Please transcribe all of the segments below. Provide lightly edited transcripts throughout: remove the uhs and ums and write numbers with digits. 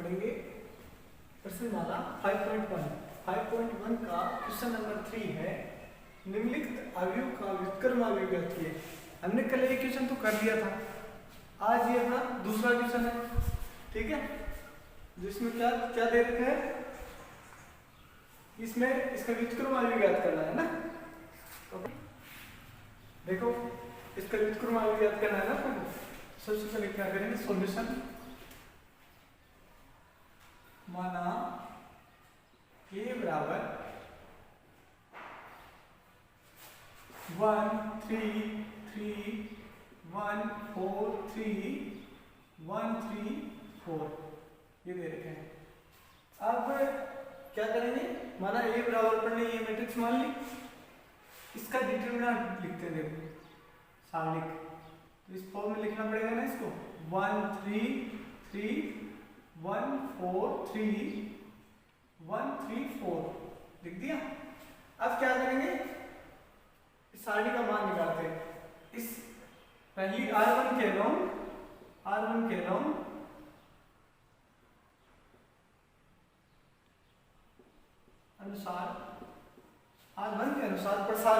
पढ़ेंगे प्रश्नमाला 5.1। 5.1 का question number 3 है, निम्नलिखित अवयव का व्युत्क्रम अवयव ज्ञात। हमने कल एक क्वेश्चन तो कर लिया था, आज ये अपना दूसरा क्वेश्चन है, ठीक है, जिसमें क्या क्या दे रखा है, इसमें इसका व्युत्क्रम अवयव ज्ञात करना है ना। तो देखो इसका व्युत्क्रम अवयव ज्ञात करना है ना, तो सबसे पहले क्या करेंगे, सॉल्यूशन। माना a बराबर 1 3 3 1 4 3 1 3 4 ये दे रखे हैं। अब क्या करेंगे, माना a बराबर पर नहीं, ये मैट्रिक्स मान ली, इसका डिटरमिनेंट लिखते हैं। देखो सारणिक, तो इस फॉर्म में लिखना पड़ेगा ना इसको, 1 3 3 1 4 3 1 3 4 लिख दिया। अब क्या करेंगे, इस सारणी का मान निकालते हैं। इस पहली R1 के लॉन्ग अनुसार, R1 के अनुसार प्रसार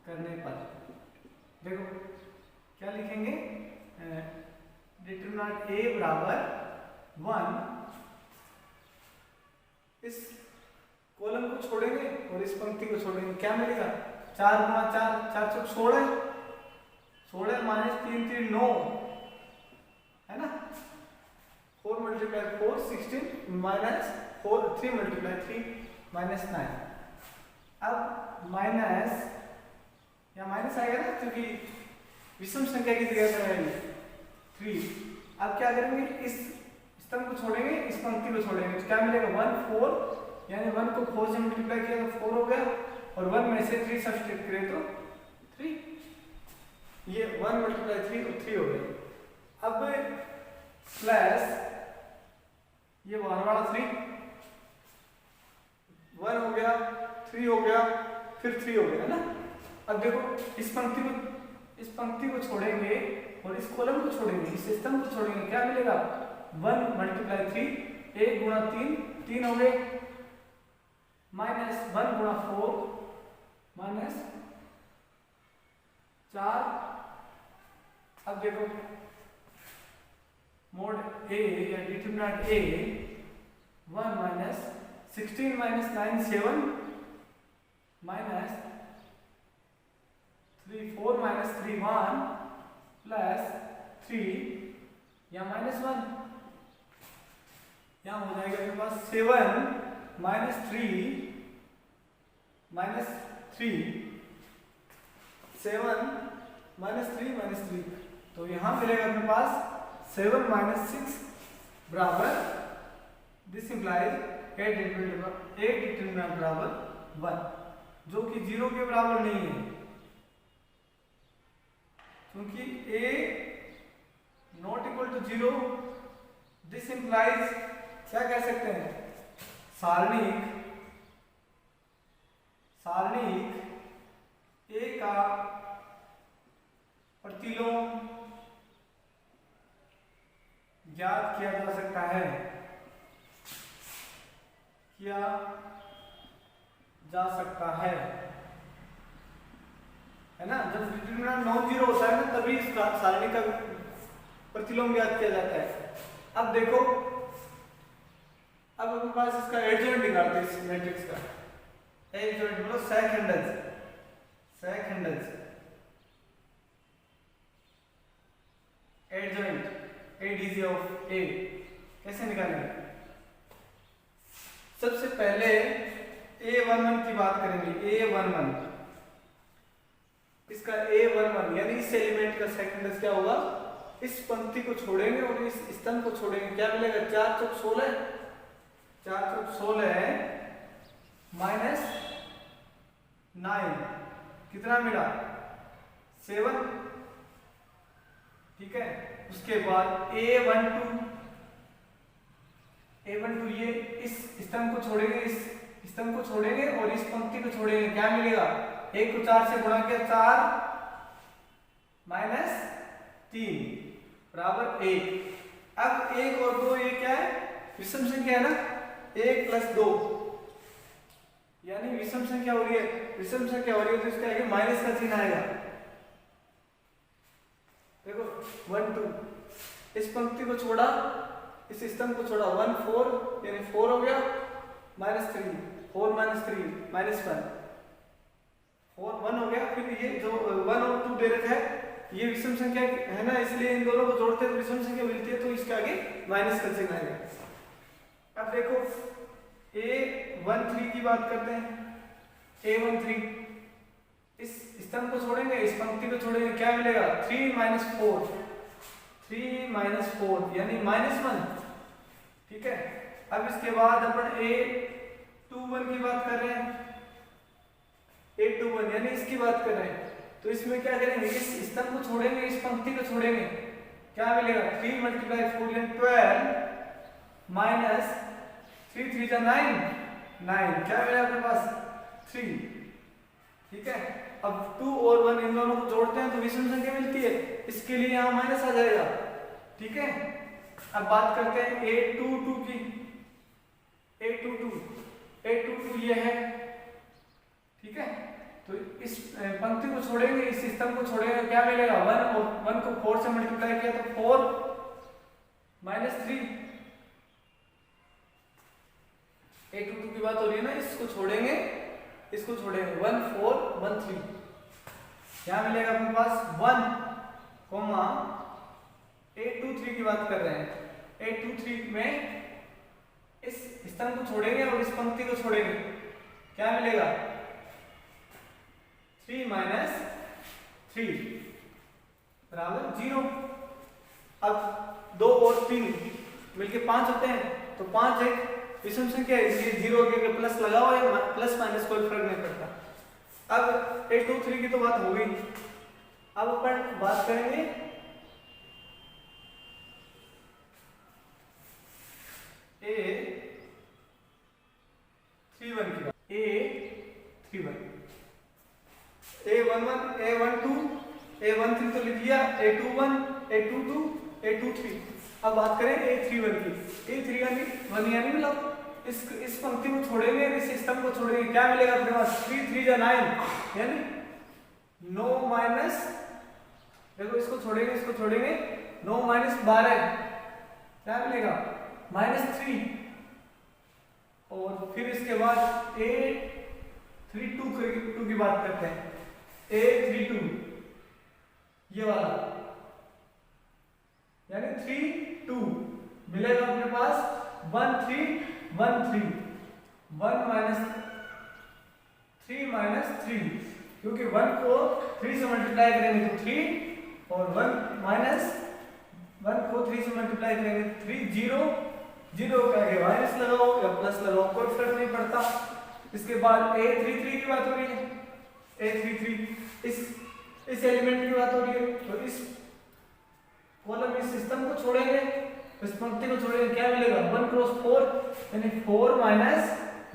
करने पर देखो क्या लिखेंगे, डिटरमिनेंट a बराबर 1, इस कॉलम को छोड़ेंगे और इस पंक्ति को छोड़ेंगे, क्या मिलेगा, 4 गुणा 4 4 चौक 16 16 माइनस 3 3 9 है ना, 4 मल्टीप्लाई 4 16 माइनस 4 3 मल्टीप्लाई 3 माइनस 9। अब माइनस या माइनस आएगा ना, क्योंकि विषम संख्या की जगह पर है 3। अब क्या करेंगे, इस स्तंभ को छोड़ेंगे, इस पंक्ति को छोड़ेंगे, तो क्या मिलेगा, 1 4, यानी 1 को 4 से मल्टीप्लाई किया तो 4 हो गया, और 1 में से 3 सब्सट्रैक्ट करें तो 3, ये 1 मल्टीप्लाई 3 तो 3 हो गया। अब प्लस ये बाहर वाला 3, 1 हो गया, 3 हो गया, फिर 3 हो गया है ना। अब देखो इस पंक्ति को छोड़ेंगे और इस कॉलम को छोड़ेंगे, इस स्तंभ को छोड़ेंगे, क्या मिलेगा, 1 मल्टीप्लाई 3 1 गुणा 3 3 हो गए, माइनस 1 गुणा 4 माइनस 4। अब देखो मोड a या determinant a 1 minus 16 minus 9 7 minus 3 4 minus 3 1 plus 3 या माइनस 1, यहाँ हो जाएगा मेरे पास 7 माइनस 3 माइनस 3 7 माइनस 3 माइनस 3, तो यहाँ मिलेगा मेरे पास 7 माइनस 6 बराबर, दिस इंप्लाइज ए डिटरमिनेंट बराबर 1, जो कि 0 के बराबर नहीं है, क्योंकि a not equal to 0। This implies क्या कह सकते हैं, सारणिक a का प्रतिलोम ज्ञात किया जा सकता है, है ना। जब डिटरमिनेंट नॉन जीरो होता है ना, तभी इस सारणी का प्रतिलोम ज्ञात किया जाता है। अब देखो, अब अपने पास इसका एडजॉइंट निकालते हैं, इस मैट्रिक्स का एडजॉइंट बोलो सेकंडज एडजॉइंट ADJ ऑफ A कैसे निकालेंगे, सबसे पहले A11 की बात करेंगे, A11 इसका A11 यानी इस एलिमेंट का सेकंडस क्या होगा, इस पंक्ति को छोड़ेंगे और इस स्तंभ को छोड़ेंगे, क्या मिलेगा, 4 चौक 16 4 चौक 16 माइनस 9 कितना मिला, 7, ठीक है। उसके बाद A12 ये इस स्तंभ को छोड़ेंगे और इस पंक्ति को छोड़ेंगे, क्या मिलेगा, 1 को 4 से गुणा किया 4 माइनस 3 बराबर 1। अब 1 और 2 ये क्या है, विषम संख्या है ना, 1 + 2 यानी विषम संख्या हो रही है, विषम संख्या हो रही है तो इसका आगे माइनस का चिन्ह आएगा। देखो 1 2, इस पंक्ति को छोड़ा, इस स्तंभ को छोड़ा, 1 4 यानी 4 हो गया, -3 4 - 3 -1 4 1 हो गया। फिर ये जो 1 और 2 दे रखा है ये विषम संख्या है ना, इसलिए इन दोनों को जोड़ते हैं तो विषम संख्या मिलती है, तो इसके आगे माइनस का चिन्ह आएगा। अब देखो A13 की बात करते हैं, A13 इस स्तंभ को छोड़ेंगे, इस पंक्ति को छोड़ेंगे, क्या मिलेगा, 3 - 4 3 - 4 यानी -1। ठीक है, अब इसके बाद अपन A21 की बात कर रहे हैं, A21 यानी इसकी बात कर रहे हैं, तो इसमें क्या करेंगे, इस स्तंभ को छोड़ेंगे, इस पंक्ति को छोड़ेंगे, क्या मिलेगा, 3 × 4 यानी 12 माइनस 3 3 जा 9 9 क्या मिला अपने पास 3। ठीक है, अब 2 और 1 इन दोनों को जोड़ते हैं तो विषम संख्या मिलती है, इसके लिए यहाँ माइनस आ जाएगा। ठीक है, अब बात करते हैं A22 की, A22 ये है। ठीक है, तो इस पंक्ति को छोड़ेंगे, इस स्तंभ को छोड़ेंगे, क्या मिलेगा, 1 और 1 को 4 से मल्टीप्लाई किया तो 4 - 3। A22 की बात हो रही है ना, इसको छोड़ेंगे, इसको छोड़ेंगे, 1 4 1 3 क्या मिलेगा अपने पास 1, A23 की बात कर रहे हैं, A23 में इस स्तंभ को छोड़ेंगे और इस पंक्ति को छोड़ेंगे, क्या मिलेगा 3 - 3 बराबर 0। अब 2 और 3 मिलके 5 होते हैं, तो 5 एक विषम संख्या है, इसलिए 0 के प्लस लगाओ या प्लस माइनस कोई फर्क नहीं पड़ता। अब A23 की तो बात हो गई, अब अपन बात करेंगे A31 की बात, A31 A11 A12 A13 तो लिख दिया, A21 A22 A23। अब बात करें A31 की, A31 यानी मतलब इस पंक्ति को छोड़ेंगे, इस स्तंभ को छोड़ेंगे, क्या मिलेगा अपने पास 3 3 जा 9 यानी 9 माइनस, देखो इसको छोड़ेंगे, इसको छोड़ेंगे, 9 - 12 क्या मिलेगा -3। और फिर इसके बाद A32 की बात करते हैं, A32 ये वाला यानी 3 2 मिलेगा अपने पास 1 3 1 3 1 - 3 क्योंकि 1 को 3 से मल्टीप्लाई करेंगे तो 3 और 1 को 3 से मल्टीप्लाई करेंगे 3 0 0 का आगे माइनस लगाओ या प्लस लगाओ कोई फर्क नहीं पड़ता। इसके बाद A33 की बात हो रही है, A33 इस एलिमेंट की बात हो रही है, तो इस कॉलम इस सिस्टम को छोड़ेंगे, इस पंक्ति को छोड़ेंगे, क्या मिलेगा 1 × 4 यानी 4 -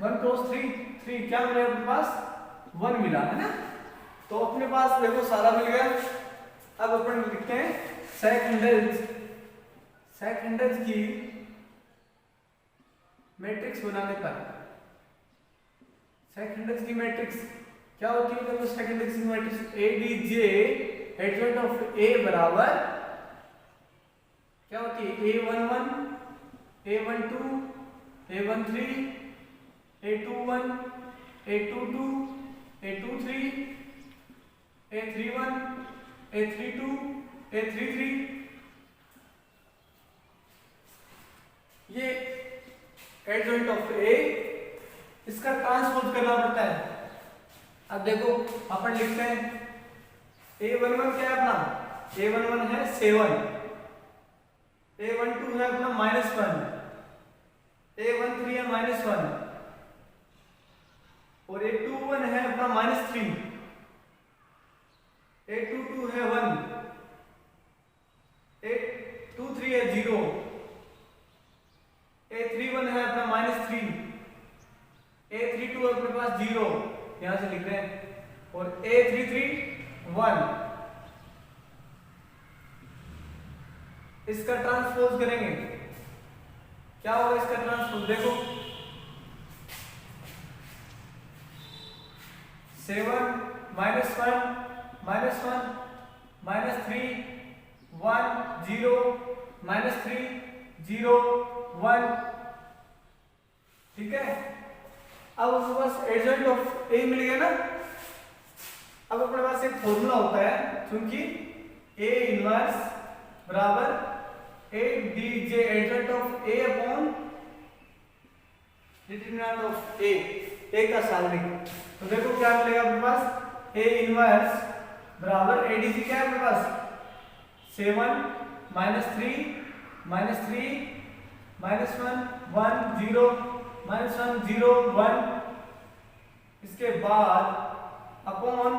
1 × 3 3 क्या मिलेगा अपने पास 1 मिला है ना। तो अपने पास देखो सारा मिल गया। अब अपन लिखते हैं सेकंडर्स की मैट्रिक्स बनाने पर, सेकंडर्स की मैट्रिक्स क्या होती है, देखो सेकंडर्स की matrix ADJ adjoint of A बराबर क्या होती है A11 A12 A13 A21 A22 A23 A31 A32 A33। ये एडजॉइंट ऑफ A, इसका ट्रांसपोज करना पड़ता है। अब देखो अपन लिखते हैं A11 क्या है अपना, A11 है 7, A12 है अपना -1, A13 है -1 और A21 है अपना -3, A22 है 1, A23 है 0, A31 है अपना -3, A32 अपने पास 0 यहां से लिख रहे हैं और A33 1। इसका ट्रांसपोज करेंगे, क्या होगा इसका ट्रांसपोज? देखो 7 -1 -1 -3 1 0 -3 0 1, ठीक है। अब अपने पास एडजॉइंट ऑफ ए मिल गया ना। अब अपने पास एक फॉर्मूला होता है, क्योंकि ए इनवर्स बराबर A D J adjoint of A upon determinant of A का सारणिक। तो देखो क्या मिलेगा अपने पास, ए इनवर्स बराबर ए डी जी क्या है अपने पास 7 -3 -3 -1 1 0 -1 0 1, इसके बाद अपॉन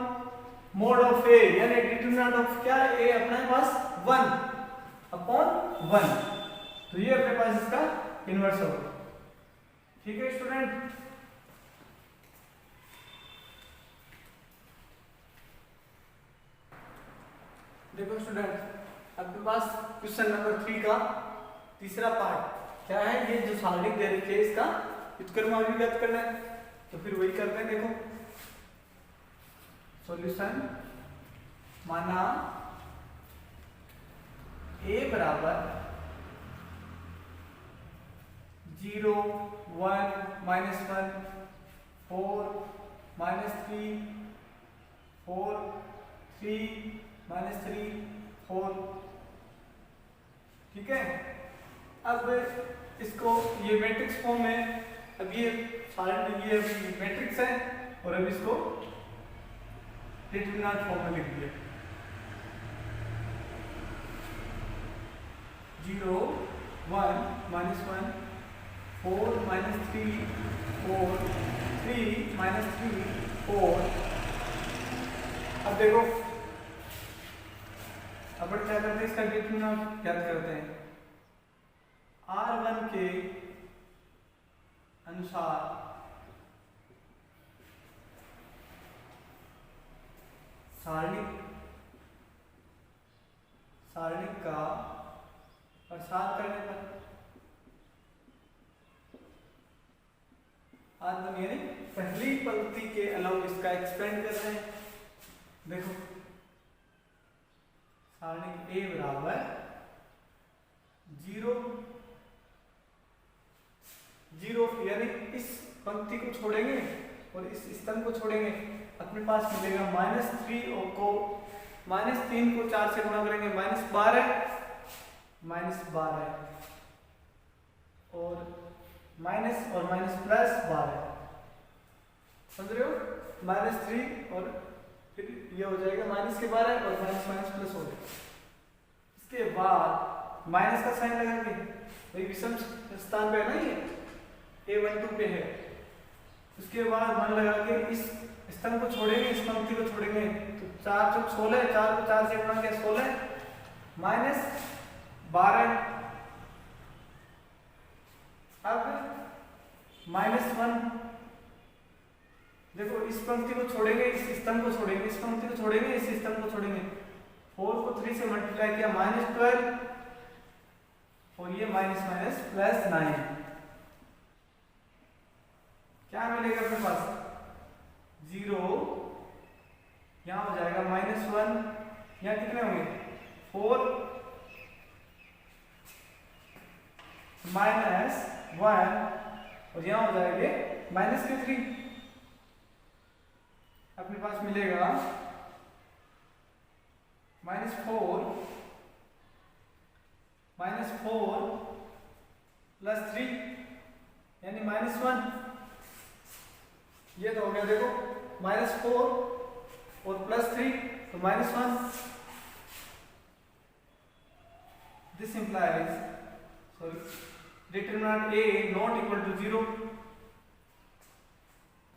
मोड ऑफ ए, यानी डिटरमिनेंट ऑफ क्या है ए अपने पास 1 अपॉन 1, तो ये अपने पास इसका इनवर्स होगा, ठीक है स्टूडेंट। देखो स्टूडेंट अपने पास क्वेश्चन नंबर 3 का तीसरा पार्ट क्या है, ये जो सारणिक दे रखी है इसका व्युत्क्रम अभिव्यक्त करना है, तो फिर वही करते हैं। देखो सॉल्यूशन, माना a बराबर 0 1 -1 4 -3 4 3 -3 4, ठीक है। अब इसको ये मैट्रिक्स फॉर्म में, अब ये ये मैट्रिक्स है और अब इसको डिटरमिनेंट फॉर्म में लिख दिया 0 1 -1 4 -3 4 3 -3 4। अब देखो अपन क्या करते हैं, इसका डिटरमिनेंट ज्ञात करते हैं। R1 के अनुसार सारणिक का प्रसार करने पर R1 यानी पहली पंक्ति के अलावा इसका एक्सपेंड कर रहे हैं। देखो सारणिक A बराबर 0 0, यानी इस पंक्ति को छोड़ेंगे और इस स्तंभ को छोड़ेंगे, अपने पास मिलेगा -3 को -3 को 4 से गुणा करेंगे -12 और माइनस और माइनस प्लस 12, समझ रहे हो, -3 और फिर ये हो जाएगा -12 और माइनस माइनस प्लस हो जाएगा। इसके बाद माइनस का साइन लगाएंगे, वही विषम स्थान पे है ना, ये A12 पे है। उसके बाद मान लगा के इस स्तंभ को छोड़ेंगे, इस पंक्ति को छोड़ेंगे, तो 4 चौक 16, 4 को 4 से गुणा किया 16 -12, अब -1। देखो इस पंक्ति को छोड़ेंगे, इस स्तंभ को छोड़ेंगे, इस पंक्ति को छोड़ेंगे, इस स्तंभ को छोड़ेंगे, 4 को 3 से मल्टीप्लाई किया -12 और ये माइनस माइनस प्लस 9, क्या मिलेगा अपने पास 0, यहां हो जाएगा -1, यहां कितने होंगे 4 -1 और यहां हो जाएंगे -3, अपने पास मिलेगा -4 प्लस 3 यानी -1, ये तो हो गया। देखो -4 और प्लस 3 तो -1, this implies determinant A not equal to 0,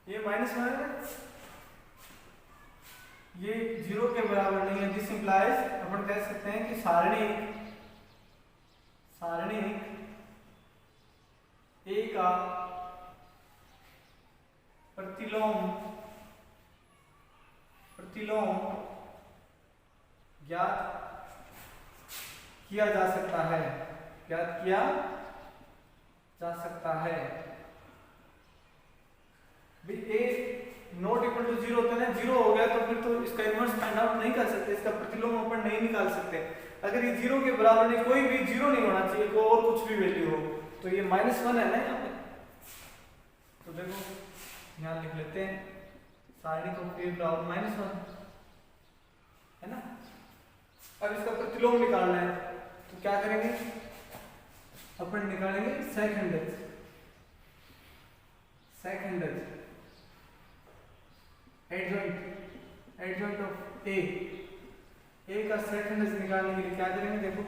ये -1 है, ये 0 के बराबर नहीं है। दिस इंप्लाइज अपन कह सकते हैं कि सारणिक A का प्रतिलोम ज्ञात किया जा सकता है, ज्ञात किया जा सकता है। ए नॉट इक्वल टू 0 होता है ना, 0 हो गया तो फिर तो इसका इनवर्स फाइंड आउट नहीं कर सकते, इसका प्रतिलोम अपन नहीं निकाल सकते। अगर ये 0 के बराबर नहीं, कोई भी 0 नहीं होना चाहिए, कोई और कुछ भी वैल्यू हो, तो ये -1 है ना यहाँ पे। तो देखो यहाँ लिख लेते हैं सारणी को a बराबर -1 है ना। अब इसका प्रतिलोम निकालना है तो क्या करेंगे, अपन निकालेंगे सेकंड एडजॉइंट ऑफ ए का सेकंड निकालने के लिए क्या करेंगे, देखो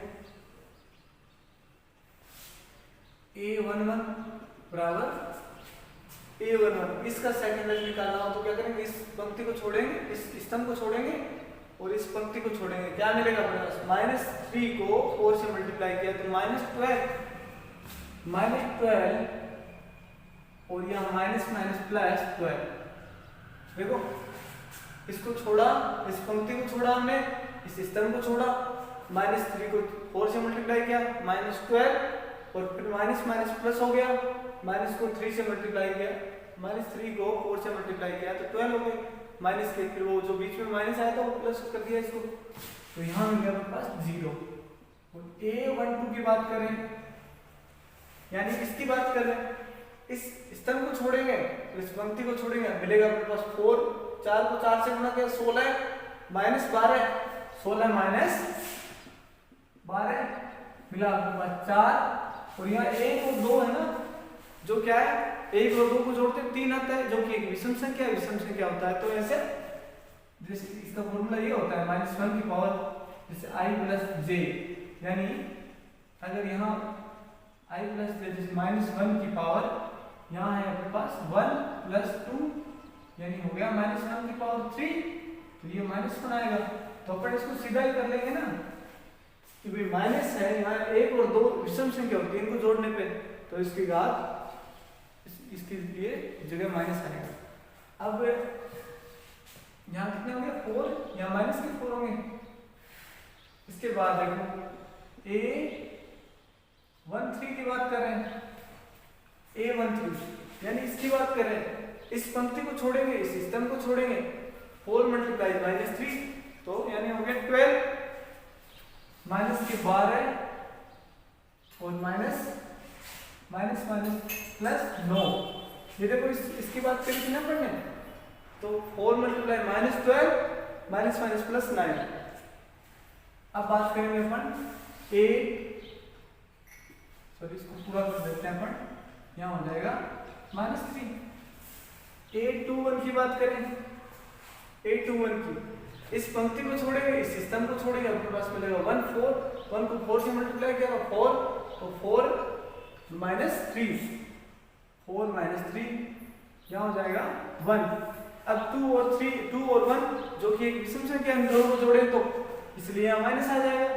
a11 बराबर a11, इसका सेकंड निकालना हो तो क्या करेंगे, इस पंक्ति को छोड़ेंगे, इस स्तंभ को छोड़ेंगे और इस पंक्ति को छोड़ेंगे, क्या मिलेगा अपने पास, -3 को 4 से मल्टीप्लाई किया तो -12 और यहाँ -12। देखो इसको छोड़ा, इस पंक्ति को छोड़ा हमने, इस स्तंभ को छोड़ा, -3 को 4 से मल्टीप्लाई किया -12 और फिर माइनस प्लस हो गया, माइनस को 3 से मल्टीप्लाई किया, -3 को 4 से मल्टीप्लाई किया तो 12 हो गए, माइनस के फिर वो जो बीच में माइनस आया था वो प्लस कर दिया इसको, तो यहाँ मिल गया हमारे पास 0। और a12 की बात करें, यानी इसकी बात करें, इस स्तंभ को छोड़ेंगे तो इस पंक्ति को छोड़ेंगे, मिलेगा अपने पास 4, 4 को 4 से गुणा किया 16 -12, 16 -12 मिला आपके पास 4, और यहाँ 1 और 2 है ना, जो क्या है 1 और 2 को जोड़ते 3 आता है, जो कि एक विषम संख्या है, विषम संख्या होता है, तो ऐसे जैसे इसका फॉर्मूला ये होता है -1 की पावर जैसे i + j, यानी अगर यहाँ i + j जैसे -1 की पावर यहाँ है अपने पास 1 + 2 यानी हो गया -1 की पावर 3, तो ये -1 आएगा, तो अपन इसको सीधा ही कर लेंगे ना कि भाई माइनस है, यहाँ 1 और 2 विषम संख्या होती है, इनको जोड़ने पे तो इसकी घात इसके लिए जगह माइनस आएगा। अब यहाँ कितने होंगे 4, यहाँ -4 होंगे। इसके बाद देखो a13 की बात करें, a13 यानी इसकी बात करें, इस पंक्ति को छोड़ेंगे, इस स्तंभ को छोड़ेंगे, 4 × -3 तो यानी हो गया 12 माइनस के 12 और माइनस +9। ये देखो इसकी बात करें कितना पढ़ने, तो 4 × -12 -9। अब बात करेंगे अपन इसको पूरा कर देते हैं अपन, यहाँ हो जाएगा -3। a21 की बात करें, a21 की इस पंक्ति को छोड़ेंगे, इस स्तंभ को छोड़ेंगे, अपने पास मिलेगा 1 को 4 से मल्टीप्लाई किया 4 तो 4 -3 यहाँ हो जाएगा 1। अब 2 और 1 जो कि एक विषम संख्या हम दोनों को जोड़े तो इसलिए यहाँ माइनस आ जाएगा।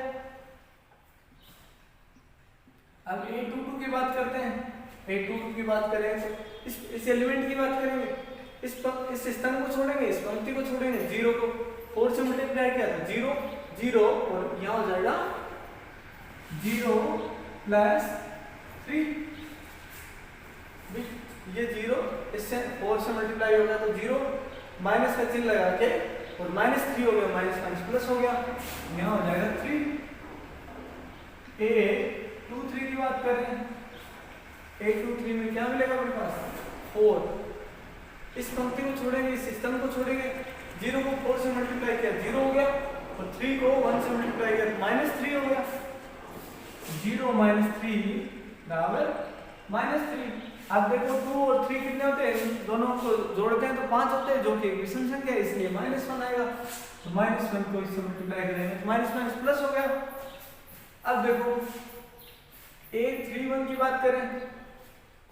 अब a22 की बात करते हैं, a22 की बात करें तो इस एलिमेंट की बात करेंगे, इस स्तंभ को छोड़ेंगे, इस पंक्ति को छोड़ेंगे, 0 को 4 से मल्टीप्लाई किया था 0 और यहाँ हो जाएगा 0 + 3, ये 0 इससे 4 से मल्टीप्लाई होगा तो 0 माइनस का चिन्ह लगा के और -3 हो गया, माइनस प्लस हो गया, यहाँ हो जाएगा 3। a23 की बात करें, a23 में क्या मिलेगा अपने पास 4, इस पंक्ति को छोड़ेंगे, इस स्तंभ को छोड़ेंगे, 0 को 4 से मल्टीप्लाई किया 0 हो गया और 3 को 1 से मल्टीप्लाई किया -3 हो गया, 0 - 3 बराबर -3। अब देखो 2 और 3 कितने होते हैं, दोनों को जोड़ते हैं तो 5 होते हैं, जो कि विषम संख्या है इसलिए -1 आएगा, तो -1 को इससे मल्टीप्लाई करेंगे तो माइनस प्लस हो गया। अब देखो a31 की बात करें,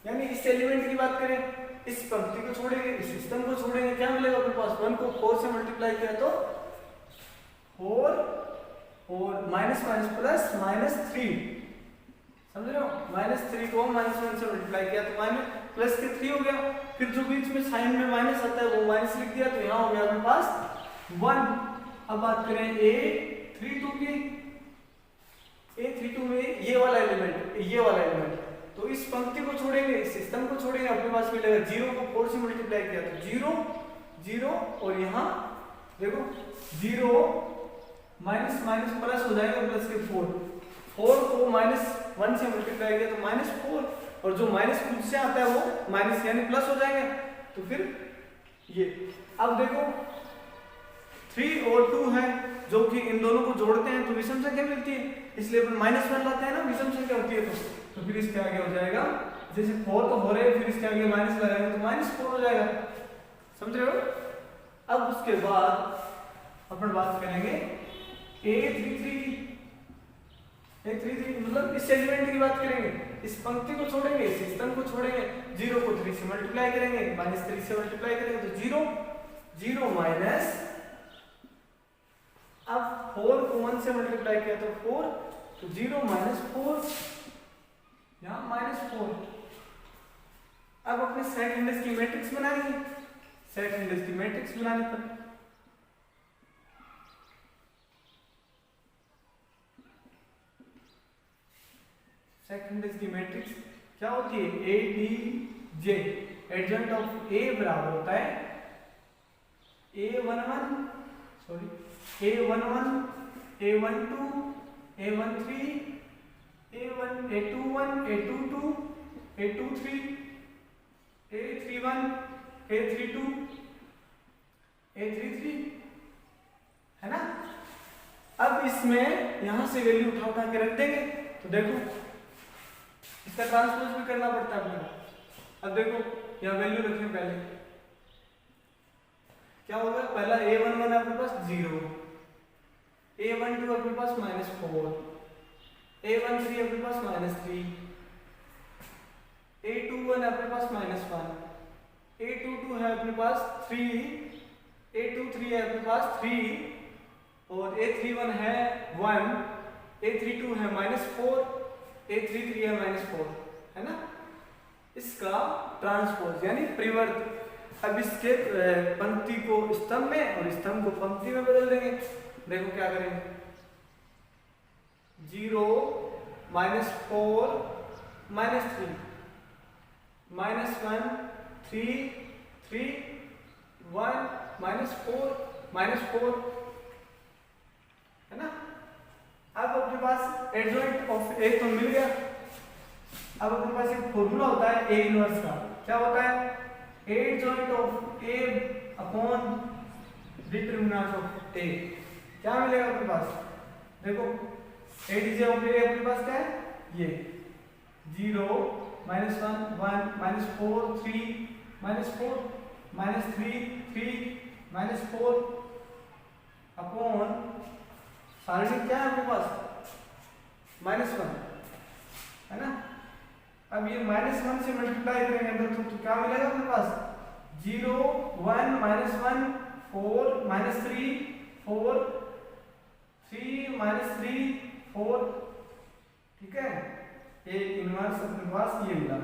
यानी इस एलिमेंट की बात करें, इस पंक्ति को छोड़ेंगे, इस स्तंभ को छोड़ेंगे, क्या मिलेगा अपने पास 1 को 4 से मल्टीप्लाई किया तो 4 और माइनस +3, समझ रहे हो, -3 को -1 से मल्टीप्लाई किया तो प्लस के 3 हो गया, फिर जो बीच में साइन में माइनस आता है वो माइनस लिख दिया तो यहाँ हो गया अपने पास 1। अब बात करें a32 की, A32 में ये वाला एलिमेंट, तो इस पंक्ति को छोड़ेंगे, इस स्तंभ को छोड़ेंगे, अपने पास मिलेगा 0 को 4 से मल्टीप्लाई किया तो 0 0 और यहाँ देखो 0 माइनस माइनस प्लस हो जाएगा, प्लस के 4 को -1 से मल्टीप्लाई किया तो -4 और जो माइनस खुद से आता है वो माइनस यानी प्लस हो जाएगा। तो फिर ये अब देखो 3 और 2 है जो कि इन दोनों को जोड़ते हैं तो विषम संख्या मिलती है, इसलिए अपन -1 लाते हैं ना, विषम संख्या होती है तो फिर इसके आगे हो जाएगा, जैसे 4 तो हो रहे हैं फिर इसके आगे माइनस लगाएंगे तो -4 हो जाएगा, समझ रहे हो। अब उसके बाद अपन बात करेंगे A33 मतलब इस एलिमेंट की बात करेंगे, इस पंक्ति को छोड़ेंगे, इस स्तंभ को छोड़ेंगे, 0 को 3 से मल्टीप्लाई करेंगे, -3 से मल्टीप्लाई करेंगे तो 0 माइनस, अब 4 को 1 से मल्टीप्लाई किया तो 4 तो 0 -4 यहाँ -4। अब अपने सेट इंडेक्स की मैट्रिक्स बनाएंगे, सेट इंडेक्स की मैट्रिक्स बनाने पर सेट इंडेक्स की मैट्रिक्स क्या होती है, ADJ, एडजॉइंट ऑफ A बराबर होता है A11 sorry A11 A12 A13 A21 A22 A23 A31 A32 A33 है ना। अब इसमें यहां से वैल्यू उठा के रख देंगे तो देखो इसका ट्रांसपोज भी करना पड़ता है अपने। अब देखो यहाँ वैल्यू रखें, पहले क्या होगा, पहला A11 आपके पास 0, A12 आपके पास -4, A13 आपके पास -3, A21 आपके पास -1, A22 है अपने पास 3, A23 है अपने पास 3 और A31 है 1, A32 है -4, A33 है -4, है ना। इसका ट्रांसपोज यानी परिवर्त, अब इसके पंक्ति को स्तंभ में और स्तंभ को पंक्ति में बदल देंगे। देखो क्या करेंगे, 0 -4 -3 -1 3 3 1 -4 है ना। अब अपने पास एडजॉइंट ऑफ A तो मिल गया। अब अपने पास एक फॉर्मूला होता है A इनवर्स का, क्या होता है, adjoint of A upon determinant of A, क्या मिलेगा अपने पास, देखो ADJ ऑफ A अपने पास क्या है, ये 0 -1 1 -4 3 -4 -3 3 -4 अपॉन सारणी क्या है आपके पास -1, है ना। अब ये -1 से मल्टीप्लाई करेंगे अंदर तो क्या मिलेगा अपने पास, 0 1 -1 4 -3 4 3 -3 4, ठीक है। A इनवर्स अपने पास ये मिला,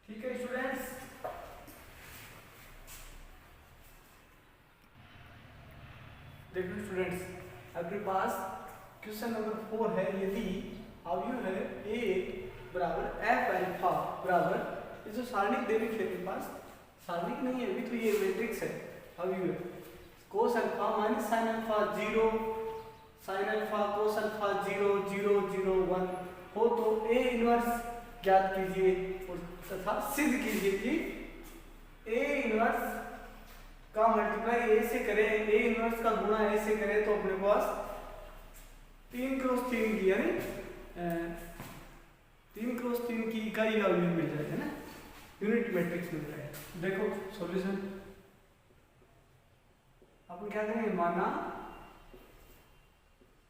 ठीक है स्टूडेंट्स। देखो स्टूडेंट्स आपके पास क्वेश्चन नंबर 4 है, यदि अवयव है A बराबर F अल्फा बराबर, ये जो सारणिक दे रखी है मेरे पास, सारणिक नहीं है अभी तो ये मैट्रिक्स है, अवयव है cos alpha minus sin alpha 0 sin alpha cos alpha 0 0 0 1 हो तो A इनवर्स ज्ञात कीजिए और तथा सिद्ध कीजिए कि A इनवर्स का मल्टीप्लाई A से करें, A इनवर्स का गुणा A से करें तो अपने पास 3 क्रॉस 3 की यानी 3 क्रॉस 3 की इकाई का अवयव मिल जाएगा ना, यूनिट मैट्रिक्स मिल जाएगा। देखो सॉल्यूशन अपन क्या करेंगे, माना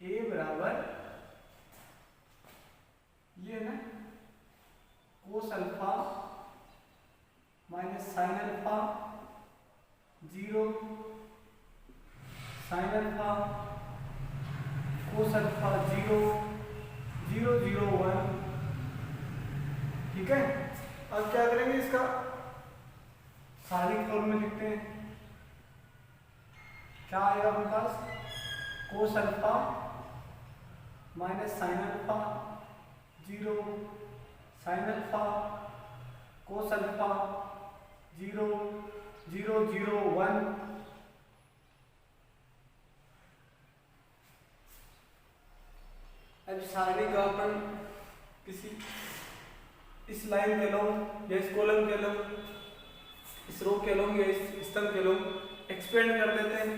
A बराबर ये है ना cos alpha minus sin alpha 0 sin alpha cos alpha 0 0 0 1, ठीक है। अब क्या करेंगे, इसका सारणिक फॉर्म में लिखते हैं, क्या आएगा अपने पास cos alpha minus sine alpha, 0 sine alpha, cos alpha, 0 0 0 1। अब सारणी का अपन किसी इस लाइन के लॉन्ग या इस कॉलम के लॉन्ग, इस रो के लॉन्ग या इस स्तंभ के लॉन्ग एक्सपेंड कर देते हैं।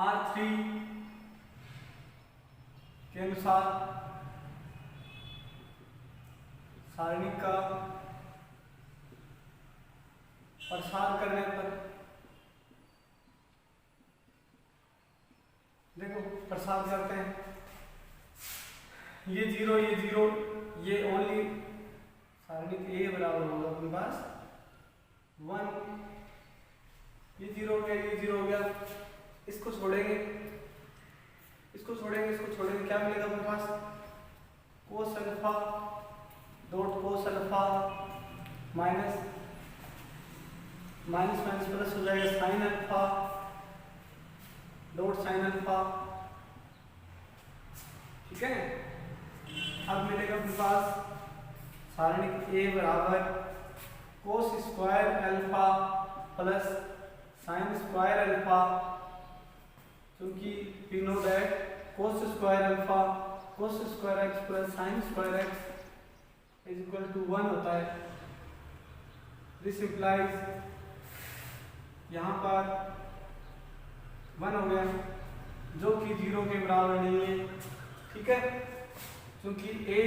R3 के अनुसार सारणी का प्रसार करने पर देखो प्रसार करते हैं, ये 0 ये 0, ये ओनली सारणी के A बराबर होगा अपने पास 1, ये 0 हो गया, ये 0 हो गया, इसको छोड़ेंगे, इसको छोड़ेंगे, इसको छोड़ेंगे, क्या मिलेगा अपने पास cos alpha dot cos alpha minus minus minus plus हो जाएगा sine alpha dot sine alpha. ठीक है, अब मिलेगा अपने पास सारणी A बराबर cos square alpha plus sine square alpha, क्योंकि we know that cos square alpha cos square x plus sine square x is equal to 1 होता है। दिस इंप्लाइज यहाँ पर 1 हो गया, जो कि 0 के बराबर नहीं है। ठीक है, क्योंकि A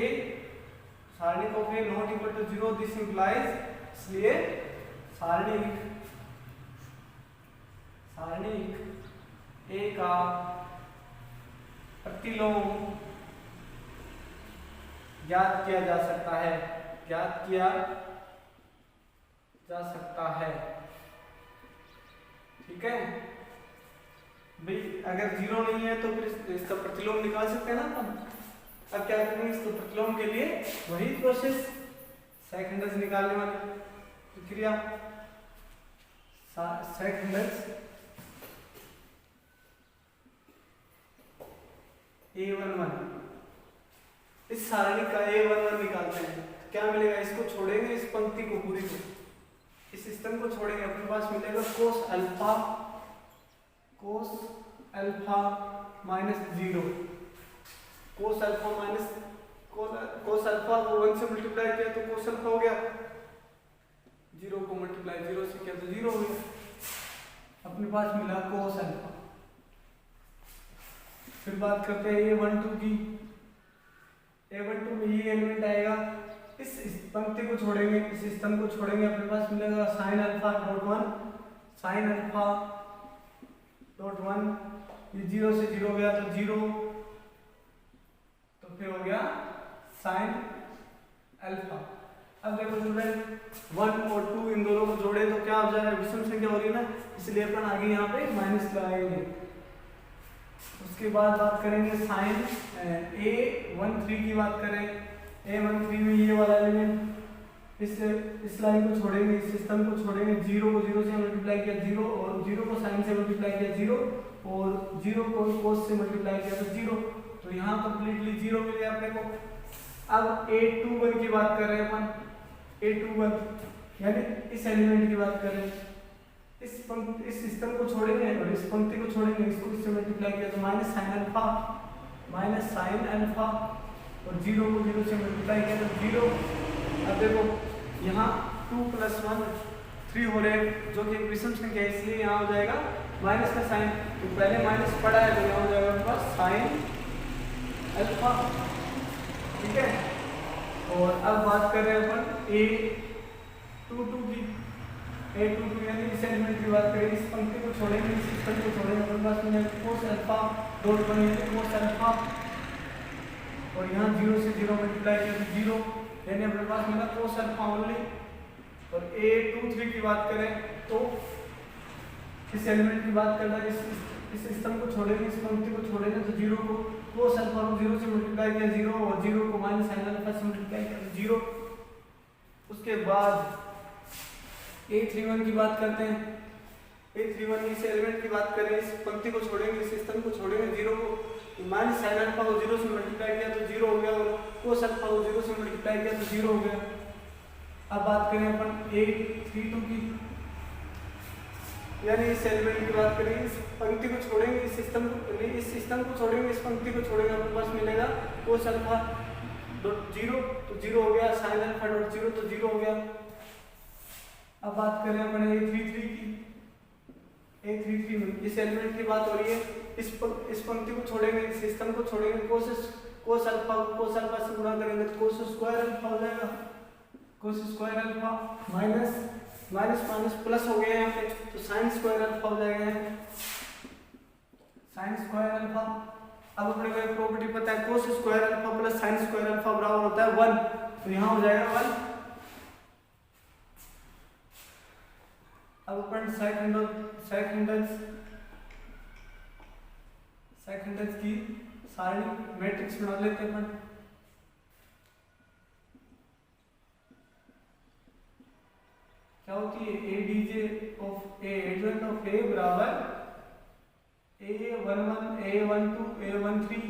सारणी को फिर not equal to 0, this implies, इसलिए सारणी A का प्रतिलोम ज्ञात किया जा सकता है, ज्ञात किया जा सकता है। ठीक है भाई, अगर 0 नहीं है तो फिर इसका प्रतिलोम निकाल सकते हैं ना अपन। अब क्या करेंगे, इसको प्रतिलोम के लिए वही प्रोसेस सेकंड्स निकालने वाली प्रक्रिया, सेकंड्स A11, इस सारणी का A11 निकालते हैं, क्या मिलेगा, इसको छोड़ेंगे, इस पंक्ति को पूरी को, इस स्तंभ को छोड़ेंगे, अपने पास मिलेगा कोस अल्फा माइनस 0, कोस अल्फा माइनस कोस अल्फा को 1 से मल्टीप्लाई किया तो कोस अल्फा हो गया, 0 को मल्टीप्लाई 0 से किया तो 0 हो गया, अपने पास मिला कोस अल्फा। फिर बात करते हैं A12 की, A12 में ये एलिमेंट आएगा, इस पंक्ति को छोड़ेंगे, इस स्तंभ को छोड़ेंगे, अपने पास मिलेगा sign alpha dot 1, sign alpha dot 1, ये 0 से 0 गया तो 0, तो फिर हो गया साइन अल्फा। अब देखो स्टूडेंट 1 और 2 इन दोनों को जोड़े तो क्या हो जाएगा, विषम संख्या हो रही है ना, इसलिए अपन आगे यहाँ पे माइनस लगाएंगे। उसके बाद बात करेंगे साइन A13 की बात करें, A13 में ये वाला एलिमेंट, इस लाइन को छोड़ेंगे, इस स्तंभ को छोड़ेंगे, 0 को 0 से मल्टीप्लाई किया 0, और 0 को साइन से मल्टीप्लाई किया 0, और 0 को कोस से मल्टीप्लाई किया तो 0, तो यहाँ कंप्लीटली 0 मिल गया अपने को। अब A21 की बात कर रहे हैं अपन, A21 यानी इस एलिमेंट की बात कर रहे हैं, इस स्तंभ को छोड़ेंगे और इस पंक्ति को छोड़ेंगे, इसको इससे मल्टीप्लाई किया तो माइनस साइन अल्फा, और 0 को 0 से मल्टीप्लाई किया तो 0। अब देखो यहाँ 2 + 1 3 हो रहे हैं, जो कि एक विषम संख्या है, इसलिए यहाँ हो जाएगा माइनस का साइन, तो पहले माइनस पड़ा है तो यहाँ हो जाएगा अपने पास साइन अल्फा। ठीक है, और अब बात कर रहे हैं अपन A22 की, A22 यानी इस एलिमेंट की बात करें, इस पंक्ति को छोड़ेंगे, इस स्तंभ को छोड़ेंगे, अपने पास में कोस अल्फा डॉट 1 यानी कोस अल्फा, और यहाँ 0 से 0 मल्टीप्लाई किया तो 0, यानी अपने पास मिला कोस अल्फा ओनली। और A23 की बात करें तो इस एलिमेंट की बात करना, इस स्तंभ को छोड़ेंगे, इस पंक्ति को छोड़ेंगे तो 0 को कोस अल्फा को 0 से मल्टीप्लाई किया 0, और 0 को माइनस साइन अल्फा से मल्टीप्लाई किया तो 0। उसके बाद A31 की बात करते हैं, A31 इस एलिमेंट की बात करें, इस पंक्ति को छोड़ेंगे, इस स्तंभ को छोड़ेंगे, जीरो को माइनस साइन अल्फा को जीरो से मल्टीप्लाई किया तो जीरो हो गया, और कोस अल्फा को जीरो से मल्टीप्लाई किया तो जीरो हो गया। अब बात करें अपन A32 की, यानी इस एलिमेंट की बात करें, इस पंक्ति को छोड़ेंगे, इस स्तंभ को छोड़ेंगे, इस पंक्ति को छोड़ेंगे, अपने पास मिलेगा कोस अल्फा डॉट जीरो तो जीरो हो गया, साइन अल्फा डॉट जीरो तो जीरो हो गया। अब बात करें अपन A33 की, A33 में इस एलिमेंट की बात हो रही है, इस पंक्ति को छोड़ेंगे, इस स्तंभ को छोड़ेंगे, कोस अल्फा से गुणा करेंगे तो कोस स्क्वायर अल्फा हो जाएगा, कोस square alpha minus minus plus हो गया यहाँ पे, तो साइन स्क्वायर अल्फा हो जाएगा, साइन स्क्वायर अल्फा। अब अपने को एक प्रॉपर्टी पता है, कोस square alpha plus sine square alpha बराबर होता है 1, तो यहाँ हो जाएगा 1। अब अपन सेकंडस की सारणी मैट्रिक्स बना लेते हैं अपन। क्या होती है, ADJ of A adjoint of A बराबर A11 A12 A13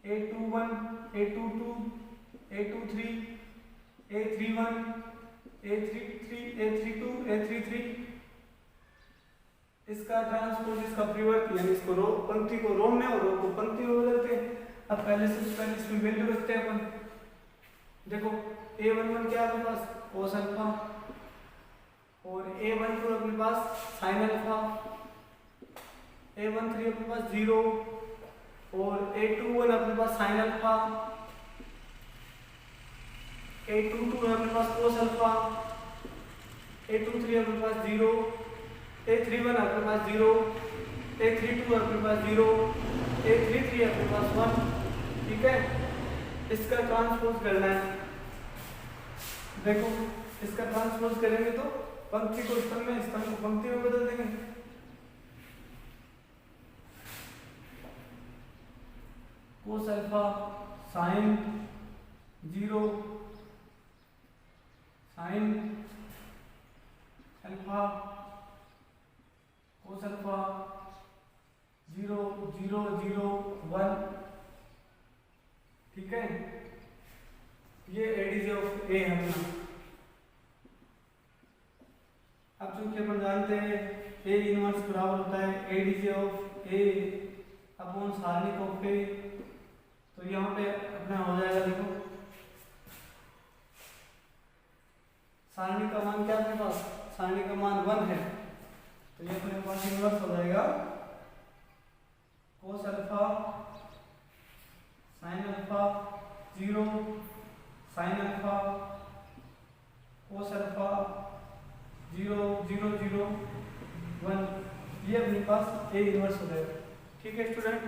A21 A22 A23 A31 A33 A32 A33, इसका ट्रांसपोज, इसका परिवर्त, यानी इसको रो पंक्ति को रो में और रो को पंक्ति में बदलते हैं। अब पहले इसमें वैल्यू रखते हैं अपन। देखो A11 क्या है अपने पास, कोस अल्फा, और A12 अपने पास साइन अल्फा, A13 अपने पास 0, और A21 अपने पास साइन अल्फा, A22 अपने पास कोस अल्फा, A23 अपने पास 0, A31 अपने पास 0, A32 अपने पास 0, A33 अपने पास 1। ठीक है, इसका ट्रांसपोज करना है। देखो इसका ट्रांसपोज करेंगे तो पंक्ति को स्तंभ में, स्तंभ को पंक्ति में बदल देंगे। Cos alpha sign 0 sine alpha cos alpha 0 0 0 1। ठीक है, ये एडीजे ऑफ ए है अपना। अब चूंकि अपन जानते हैं ए इनवर्स बराबर होता है एडीजे ऑफ ए अपॉन सारणिक ऑफ ए, तो यहाँ पे अपना हो जाएगा, देखो सारणी का मान क्या अपने पास, सारणी का मान 1 है, तो ये अपने पास इनवर्स हो जाएगा cos alpha sine alpha 0 sine alpha cos alpha 0 0 0 1, ये अपने पास ए इनवर्स हो जाएगा। ठीक है स्टूडेंट।